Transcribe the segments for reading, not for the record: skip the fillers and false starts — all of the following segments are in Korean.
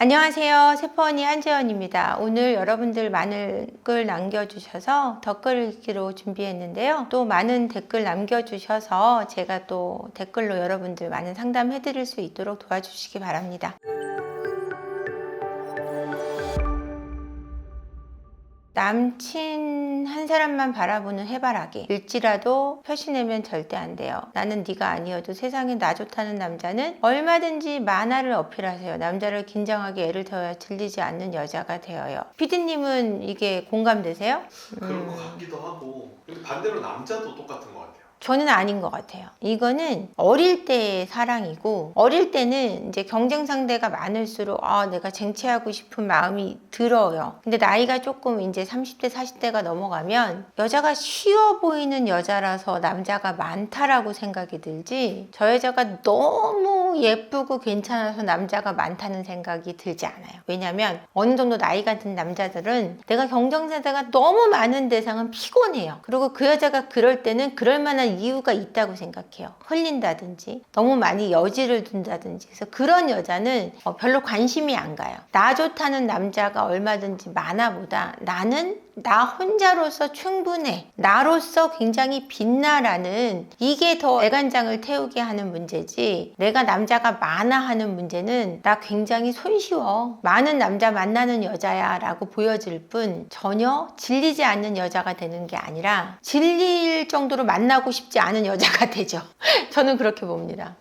안녕하세요. 세포언니 한재원입니다. 오늘 여러분들 많은 댓글 남겨주셔서 댓글 읽기로 준비했는데요. 또 많은 댓글 남겨주셔서 제가 또 댓글로 여러분들 많은 상담해드릴 수 있도록 도와주시기 바랍니다. 남친 한 사람만 바라보는 해바라기 일지라도 표시내면 절대 안 돼요. 나는 네가 아니어도 세상에 나 좋다는 남자는 얼마든지 만화를 어필하세요. 남자를 긴장하게 애를 태워야 질리지 않는 여자가 되어요. 피디님은 이게 공감되세요? 그런 것 같기도 하고, 근데 반대로 남자도 똑같은 것 같아요. 저는 아닌 것 같아요. 이거는 어릴 때의 사랑이고, 어릴 때는 이제 경쟁 상대가 많을수록 내가 쟁취하고 싶은 마음이 들어요. 근데 나이가 조금 이제 30대 40대가 넘어가면 여자가 쉬워 보이는 여자라서 남자가 많다라고 생각이 들지, 저 여자가 너무 예쁘고 괜찮아서 남자가 많다는 생각이 들지 않아요. 왜냐면 어느 정도 나이가 든 남자들은 내가 경쟁 상대가 너무 많은 대상은 피곤해요. 그리고 그 여자가 그럴 때는 그럴 만한 이유가 있다고 생각해요. 흘린다든지 너무 많이 여지를 둔다든지. 그래서 그런 여자는 별로 관심이 안 가요. 나 좋다는 남자가 얼마든지 많아보다 나는 나 혼자로서 충분해, 나로서 굉장히 빛나라는, 이게 더 애간장을 태우게 하는 문제지, 내가 남자가 많아 하는 문제는 나 굉장히 손쉬워, 많은 남자 만나는 여자야 라고 보여질 뿐 전혀 질리지 않는 여자가 되는 게 아니라 질릴 정도로 만나고 싶지 않은 여자가 되죠. 저는 그렇게 봅니다.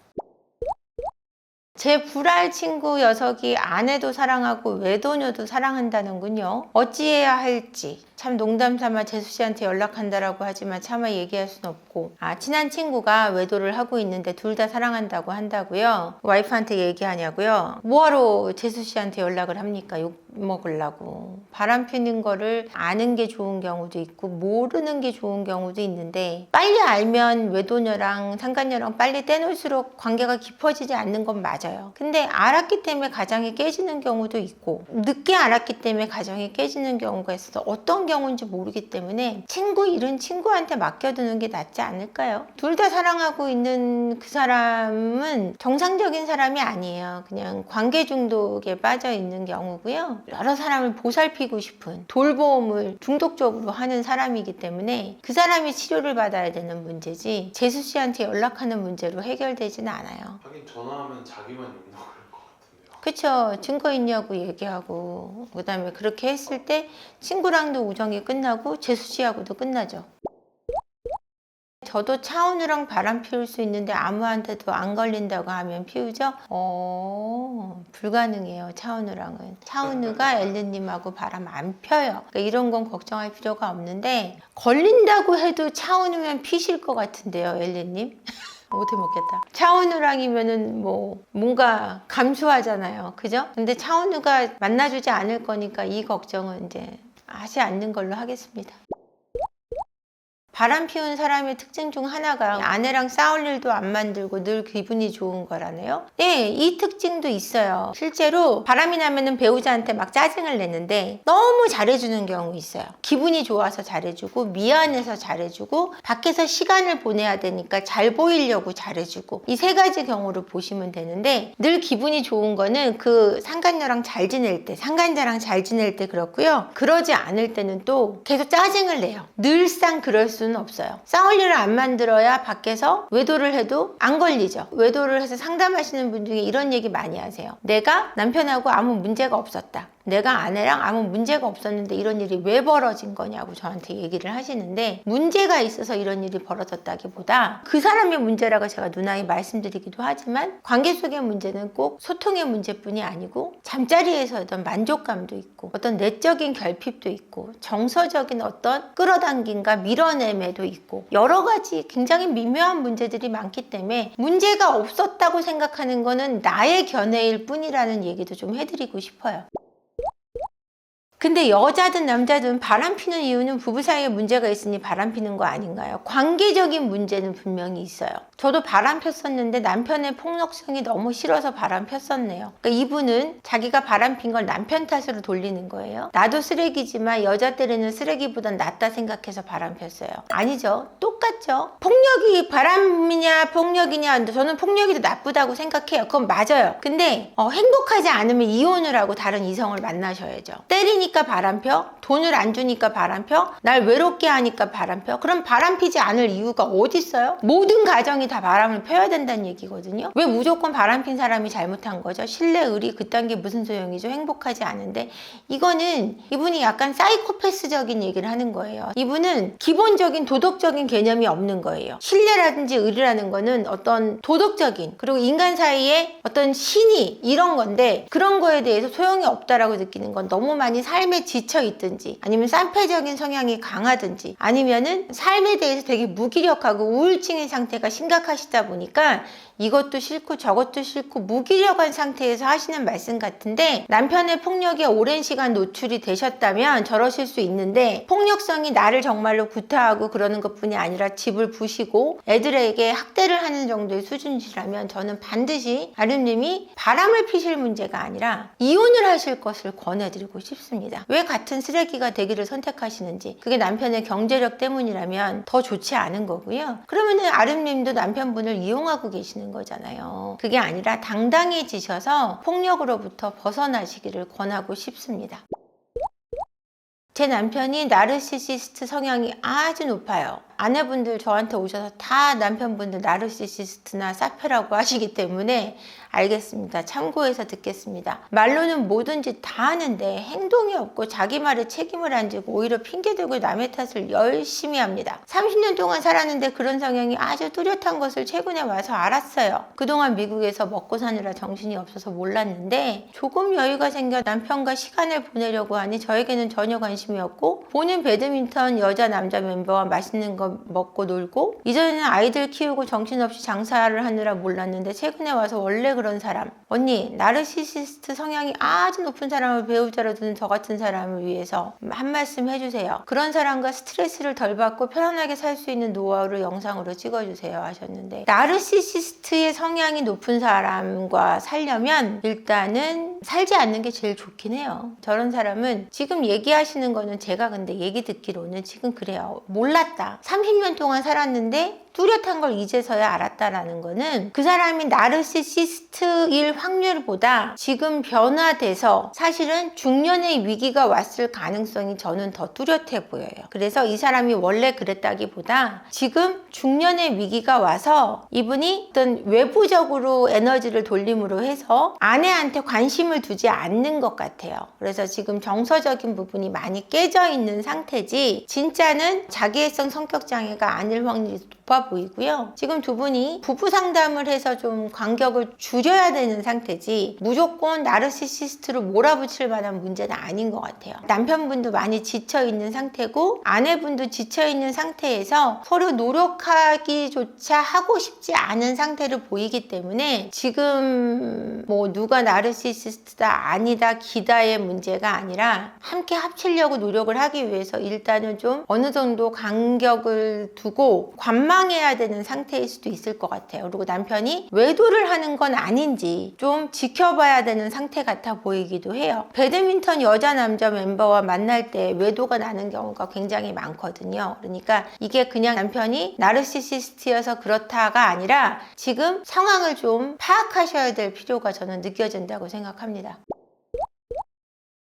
제 불알 친구 녀석이 아내도 사랑하고 외도녀도 사랑한다는군요. 어찌해야 할지. 참 농담 삼아 재수 씨한테 연락한다라고 하지만 차마 얘기할 순 없고, 친한 친구가 외도를 하고 있는데 둘 다 사랑한다고 한다고요? 와이프한테 얘기하냐고요? 뭐하러 재수 씨한테 연락을 합니까? 욕 먹으려고. 바람 피는 거를 아는 게 좋은 경우도 있고 모르는 게 좋은 경우도 있는데, 빨리 알면 외도녀랑 상간녀랑 빨리 떼놓을수록 관계가 깊어지지 않는 건 맞아요. 근데 알았기 때문에 가정이 깨지는 경우도 있고, 늦게 알았기 때문에 가정이 깨지는 경우가 있어서 어떤 경우인지 모르기 때문에 친구 일은 친구한테 맡겨두는 게 낫지 않을까요? 둘 다 사랑하고 있는 그 사람은 정상적인 사람이 아니에요. 그냥 관계 중독에 빠져 있는 경우고요. 여러 사람을 보살피고 싶은, 돌보험을 중독적으로 하는 사람이기 때문에 그 사람이 치료를 받아야 되는 문제지 재수 씨한테 연락하는 문제로 해결되지는 않아요. 하긴 전화하면 자기만 욕먹을 것 같은데요. 그쵸. 증거 있냐고 얘기하고, 그 다음에 그렇게 했을 때 친구랑도 우정이 끝나고 재수 씨하고도 끝나죠. 저도 차은우랑 바람 피울 수 있는데 아무한테도 안 걸린다고 하면 피우죠? 불가능해요. 차은우랑은. 차은우가 엘리님하고 바람 안 펴요. 그러니까 이런 건 걱정할 필요가 없는데, 걸린다고 해도 차은우면 피실 것 같은데요, 엘리님? 못해 먹겠다. 차은우랑이면은 뭔가 감수하잖아요. 그죠? 근데 차은우가 만나주지 않을 거니까 이 걱정은 이제 하지 않는 걸로 하겠습니다. 바람 피운 사람의 특징 중 하나가 아내랑 싸울 일도 안 만들고 늘 기분이 좋은 거라네요. 네, 이 특징도 있어요. 실제로 바람이 나면은 배우자한테 막 짜증을 내는데 너무 잘해주는 경우 있어요. 기분이 좋아서 잘해주고, 미안해서 잘해주고, 밖에서 시간을 보내야 되니까 잘 보이려고 잘해주고, 이 세 가지 경우를 보시면 되는데, 늘 기분이 좋은 거는 그 상간녀랑 잘 지낼 때, 상간자랑 잘 지낼 때 그렇고요. 그러지 않을 때는 또 계속 짜증을 내요. 늘상 그럴 수는 없어요. 싸울 일을 안 만들어야 밖에서 외도를 해도 안 걸리죠. 외도를 해서 상담하시는 분 중에 이런 얘기 많이 하세요. 내가 남편하고 아무 문제가 없었다, 내가 아내랑 아무 문제가 없었는데 이런 일이 왜 벌어진 거냐고 저한테 얘기를 하시는데, 문제가 있어서 이런 일이 벌어졌다기보다 그 사람의 문제라고 제가 누나이 말씀드리기도 하지만, 관계 속의 문제는 꼭 소통의 문제뿐이 아니고 잠자리에서 어떤 만족감도 있고, 어떤 내적인 결핍도 있고, 정서적인 어떤 끌어당김과 밀어냄에도 있고, 여러 가지 굉장히 미묘한 문제들이 많기 때문에 문제가 없었다고 생각하는 거는 나의 견해일 뿐이라는 얘기도 좀 해드리고 싶어요. 근데 여자든 남자든 바람피는 이유는 부부 사이에 문제가 있으니 바람피는 거 아닌가요? 관계적인 문제는 분명히 있어요. 저도 바람 폈었는데 남편의 폭력성이 너무 싫어서 바람 폈었네요. 그러니까 이분은 자기가 바람 핀 걸 남편 탓으로 돌리는 거예요. 나도 쓰레기지만 여자 때리는 쓰레기보단 낫다 생각해서 바람 폈어요. 아니죠. 똑같죠. 폭력이 바람이냐 폭력이냐, 저는 폭력이 더 나쁘다고 생각해요. 그건 맞아요. 근데 행복하지 않으면 이혼을 하고 다른 이성을 만나셔야죠. 때리니까 바람펴? 돈을 안 주니까 바람펴? 날 외롭게 하니까 바람펴? 그럼 바람피지 않을 이유가 어디 있어요? 모든 가정이 다 바람을 펴야 된다는 얘기거든요. 왜 무조건 바람핀 사람이 잘못한 거죠? 신뢰, 의리 그딴 게 무슨 소용이죠? 행복하지 않은데. 이거는 이분이 약간 사이코패스적인 얘기를 하는 거예요. 이분은 기본적인 도덕적인 개념이 없는 거예요. 신뢰라든지 의리라는 거는 어떤 도덕적인, 그리고 인간 사이에 어떤 신의 이런 건데, 그런 거에 대해서 소용이 없다라고 느끼는 건 너무 많이 삶에 지쳐 있든지, 아니면 쌍패적인 성향이 강하든지, 아니면은 삶에 대해서 되게 무기력하고 우울증의 상태가 심각하시다 보니까 이것도 싫고 저것도 싫고 무기력한 상태에서 하시는 말씀 같은데, 남편의 폭력에 오랜 시간 노출이 되셨다면 저러실 수 있는데, 폭력성이 나를 정말로 구타하고 그러는 것뿐이 아니라 집을 부시고 애들에게 학대를 하는 정도의 수준이라면 저는 반드시 아름님이 바람을 피실 문제가 아니라 이혼을 하실 것을 권해드리고 싶습니다. 왜 같은 쓰레기가 되기를 선택하시는지, 그게 남편의 경제력 때문이라면 더 좋지 않은 거고요. 그러면은 아름님도 남편분을 이용하고 계시는 거잖아요. 그게 아니라 당당해지셔서 폭력으로부터 벗어나시기를 권하고 싶습니다. 제 남편이 나르시시스트 성향이 아주 높아요. 아내분들 저한테 오셔서 다 남편분들 나르시시스트나 사페라고 하시기 때문에 알겠습니다. 참고해서 듣겠습니다. 말로는 뭐든지 다 하는데 행동이 없고 자기 말에 책임을 안 지고 오히려 핑계대고 남의 탓을 열심히 합니다. 30년 동안 살았는데 그런 성향이 아주 뚜렷한 것을 최근에 와서 알았어요. 그동안 미국에서 먹고 사느라 정신이 없어서 몰랐는데, 조금 여유가 생겨 남편과 시간을 보내려고 하니 저에게는 전혀 관심이 없고, 보는 배드민턴 여자 남자 멤버와 맛있는 거 먹고 놀고, 이전에는 아이들 키우고 정신없이 장사를 하느라 몰랐는데 최근에 와서 원래 그런 사람. 언니, 나르시시스트 성향이 아주 높은 사람을 배우자로 두는 저 같은 사람을 위해서 한 말씀 해주세요. 그런 사람과 스트레스를 덜 받고 편안하게 살 수 있는 노하우를 영상으로 찍어주세요 하셨는데, 나르시시스트의 성향이 높은 사람과 살려면 일단은 살지 않는 게 제일 좋긴 해요. 저런 사람은 지금 얘기하시는 거는, 제가 근데 얘기 듣기로는 지금 그래요. 몰랐다. 30년 동안 살았는데 뚜렷한 걸 이제서야 알았다라는 거는, 그 사람이 나르시시스트일 확률보다 지금 변화돼서 사실은 중년의 위기가 왔을 가능성이 저는 더 뚜렷해 보여요. 그래서 이 사람이 원래 그랬다기보다 지금 중년의 위기가 와서 이분이 어떤 외부적으로 에너지를 돌림으로 해서 아내한테 관심을 두지 않는 것 같아요. 그래서 지금 정서적인 부분이 많이 깨져 있는 상태지, 진짜는 자기애성 성격 장애가 아닐 확률이 높아 보이고요. 지금 두 분이 부부 상담을 해서 좀 간격을 줄여야 되는 상태지, 무조건 나르시시스트로 몰아붙일 만한 문제는 아닌 것 같아요. 남편분도 많이 지쳐있는 상태고 아내분도 지쳐있는 상태에서 서로 노력하기조차 하고 싶지 않은 상태를 보이기 때문에, 지금 뭐 누가 나르시시스트다 아니다 기다의 문제가 아니라 함께 합치려고 노력을 하기 위해서 일단은 좀 어느 정도 간격을 두고 관망해야 되는 상태일 수도 있을 것 같아요. 그리고 남편이 외도를 하는 건 아닌지 좀 지켜봐야 되는 상태 같아 보이기도 해요. 배드민턴 여자 남자 멤버와 만날 때 외도가 나는 경우가 굉장히 많거든요. 그러니까 이게 그냥 남편이 나르시시스트여서 그렇다가 아니라 지금 상황을 좀 파악하셔야 될 필요가 저는 느껴진다고 생각합니다.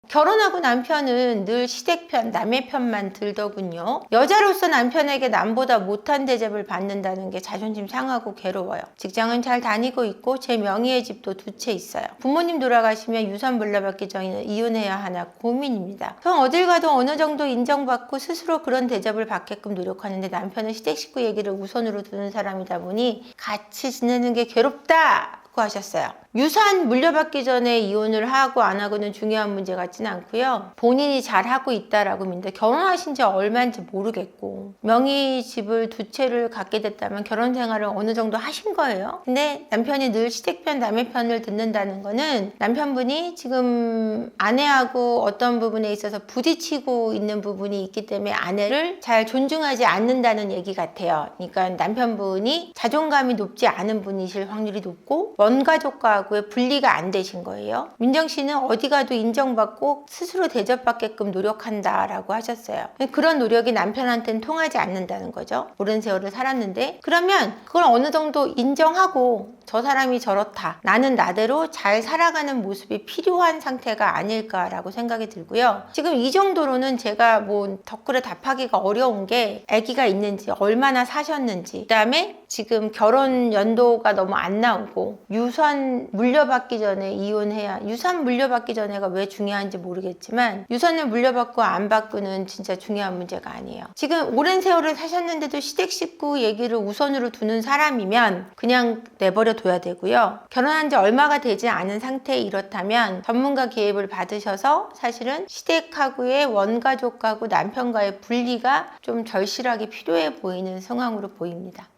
결혼하고 남편은 늘 시댁편, 남의 편만 들더군요. 여자로서 남편에게 남보다 못한 대접을 받는다는 게 자존심 상하고 괴로워요. 직장은 잘 다니고 있고 제 명의의 집도 2채 있어요. 부모님 돌아가시면 유산 물려받기 전에 이혼해야 하나 고민입니다. 전 어딜 가도 어느 정도 인정받고 스스로 그런 대접을 받게끔 노력하는데, 남편은 시댁 식구 얘기를 우선으로 두는 사람이다 보니 같이 지내는 게 괴롭다고 하셨어요. 유산 물려받기 전에 이혼을 하고 안 하고는 중요한 문제 같지는 않고요. 본인이 잘 하고 있다라고 믿는데 결혼하신 지 얼마인지 모르겠고 명의 집을 두 채를 갖게 됐다면 결혼 생활을 어느 정도 하신 거예요. 근데 남편이 늘 시댁편 남의 편을 듣는다는 거는 남편분이 지금 아내하고 어떤 부분에 있어서 부딪히고 있는 부분이 있기 때문에 아내를 잘 존중하지 않는다는 얘기 같아요. 그러니까 남편분이 자존감이 높지 않은 분이실 확률이 높고 원가족과의 분리가 안 되신 거예요. 민정 씨는 어디 가도 인정받고 스스로 대접받게끔 노력한다라고 하셨어요. 그런 노력이 남편한테는 통하지 않는다는 거죠. 오랜 세월을 살았는데 그러면 그걸 어느 정도 인정하고 저 사람이 저렇다. 나는 나대로 잘 살아가는 모습이 필요한 상태가 아닐까라고 생각이 들고요. 지금 이 정도로는 제가 뭐 댓글에 답하기가 어려운 게 아기가 있는지 얼마나 사셨는지 그다음에 지금 결혼 연도가 너무 안 나오고 유산 물려받기 전에 이혼해야 유산 물려받기 전에가 왜 중요한지 모르겠지만 유산을 물려받고 안 받고는 진짜 중요한 문제가 아니에요. 지금 오랜 세월을 사셨는데도 시댁 식구 얘기를 우선으로 두는 사람이면 그냥 내버려 둬야 되고요. 결혼한 지 얼마가 되지 않은 상태에 이렇다면 전문가 개입을 받으셔서 사실은 시댁하고의 원가족하고 남편과의 분리가 좀 절실하게 필요해 보이는 상황으로 보입니다.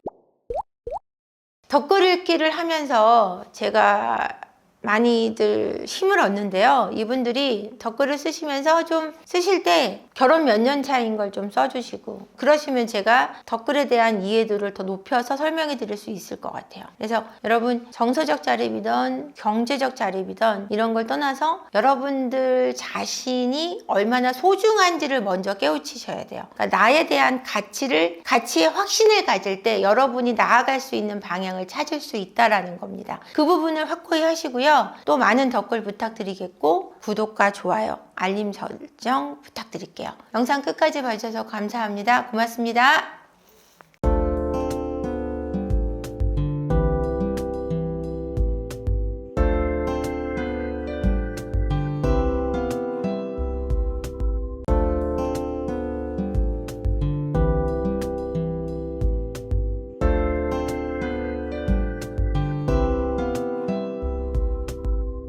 덧글 읽기를 하면서 제가 많이들 힘을 얻는데요. 이분들이 댓글을 쓰시면서 좀 쓰실 때 결혼 몇 년 차인 걸 좀 써주시고 그러시면 제가 댓글에 대한 이해도를 더 높여서 설명해 드릴 수 있을 것 같아요. 그래서 여러분 정서적 자립이든 경제적 자립이든 이런 걸 떠나서 여러분들 자신이 얼마나 소중한지를 먼저 깨우치셔야 돼요. 그러니까 나에 대한 가치의 확신을 가질 때 여러분이 나아갈 수 있는 방향을 찾을 수 있다라는 겁니다. 그 부분을 확고히 하시고요. 또 많은 댓글 부탁드리겠고 구독과 좋아요, 알림 설정 부탁드릴게요. 영상 끝까지 봐주셔서 감사합니다. 고맙습니다.